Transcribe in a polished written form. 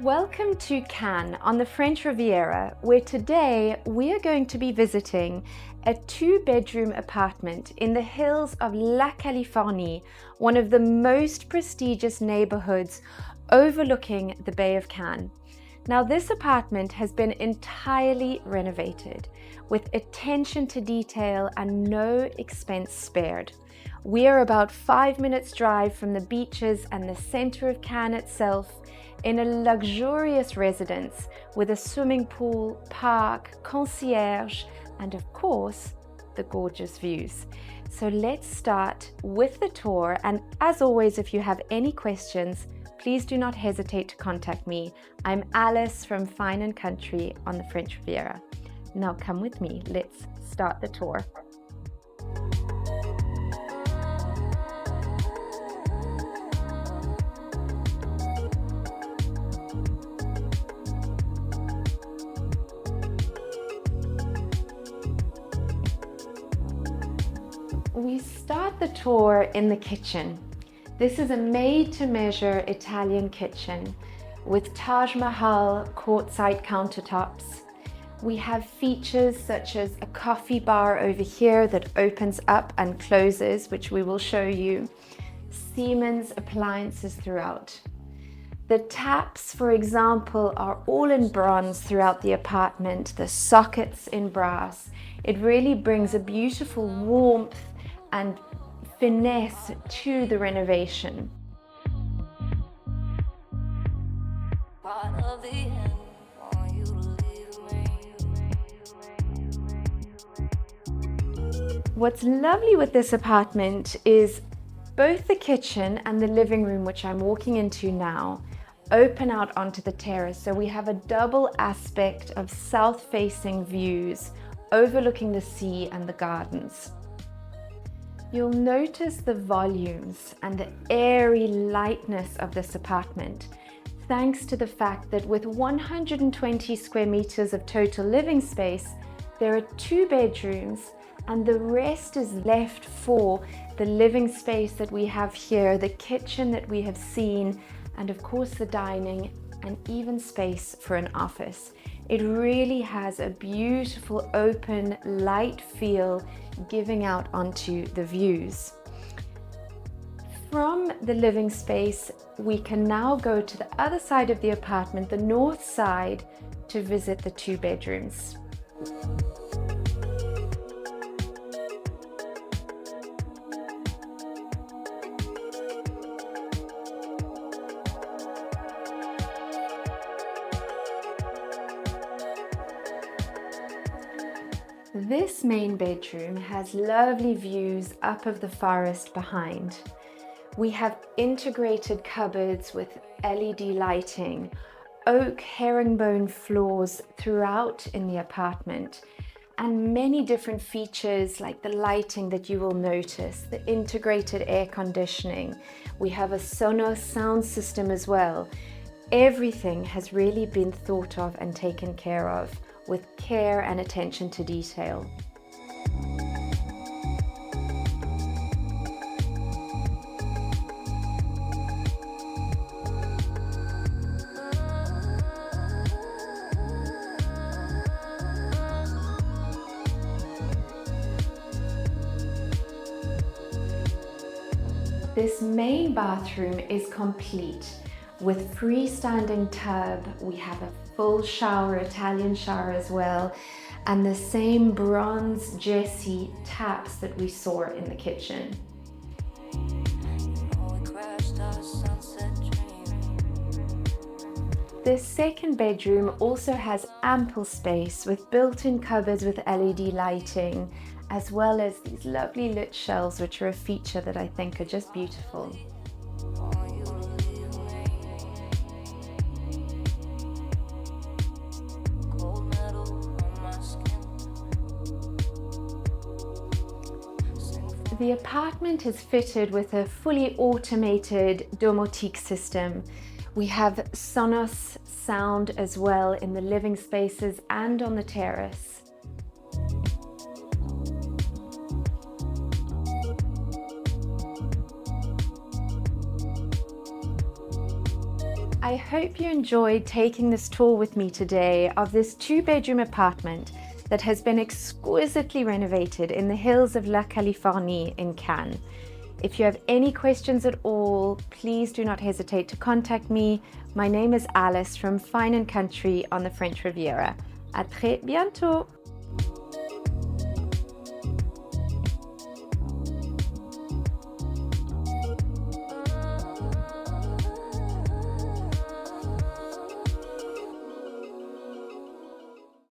Welcome to Cannes on the French Riviera, where today we are going to be visiting a two-bedroom apartment in the hills of La Californie, one of the most prestigious neighborhoods overlooking the Bay of Cannes. Now, this apartment has been entirely renovated with attention to detail and no expense spared. We are about 5 minutes drive from the beaches and the center of Cannes itself, in a luxurious residence with a swimming pool, park, concierge, and of course, the gorgeous views. So let's start with the tour. And as always, if you have any questions, please do not hesitate to contact me. I'm Alice from Fine & Country on the French Riviera. Now come with me, let's start the tour. We start the tour in the kitchen. This is a made-to-measure Italian kitchen with Taj Mahal quartzite countertops. We have features such as a coffee bar over here that opens up and closes, which we will show you. Siemens appliances throughout. The taps, for example, are all in bronze throughout the apartment, the sockets in brass. It really brings a beautiful warmth and finesse to the renovation. What's lovely with this apartment is both the kitchen and the living room, which I'm walking into now, open out onto the terrace. So we have a double aspect of south-facing views overlooking the sea and the gardens. You'll notice the volumes and the airy lightness of this apartment, thanks to the fact that with 120 square meters of total living space, there are 2 bedrooms and the rest is left for the living space that we have here, the kitchen that we have seen, and of course the dining and even space for an office. It really has a beautiful open light feel giving out onto the views. From the living space, we can now go to the other side of the apartment, the north side, to visit the 2 bedrooms. This main bedroom has lovely views up of the forest behind. We have integrated cupboards with LED lighting, oak herringbone floors throughout in the apartment, and many different features like the lighting that you will notice, the integrated air conditioning. We have a Sonos sound system as well. Everything has really been thought of and taken care of, with care and attention to detail. This main bathroom is complete with freestanding tub. We have a full shower, Italian shower as well, and the same bronze Jessie taps that we saw in the kitchen. The second bedroom also has ample space with built-in cupboards with LED lighting, as well as these lovely lit shelves, which are a feature that I think are just beautiful. The apartment is fitted with a fully automated domotique system. We have Sonos sound as well in the living spaces and on the terrace. I hope you enjoyed taking this tour with me today of this 2-bedroom apartment that has been exquisitely renovated in the hills of La Californie in Cannes. If you have any questions at all, please do not hesitate to contact me. My name is Alice from Fine & Country on the French Riviera. À très bientôt!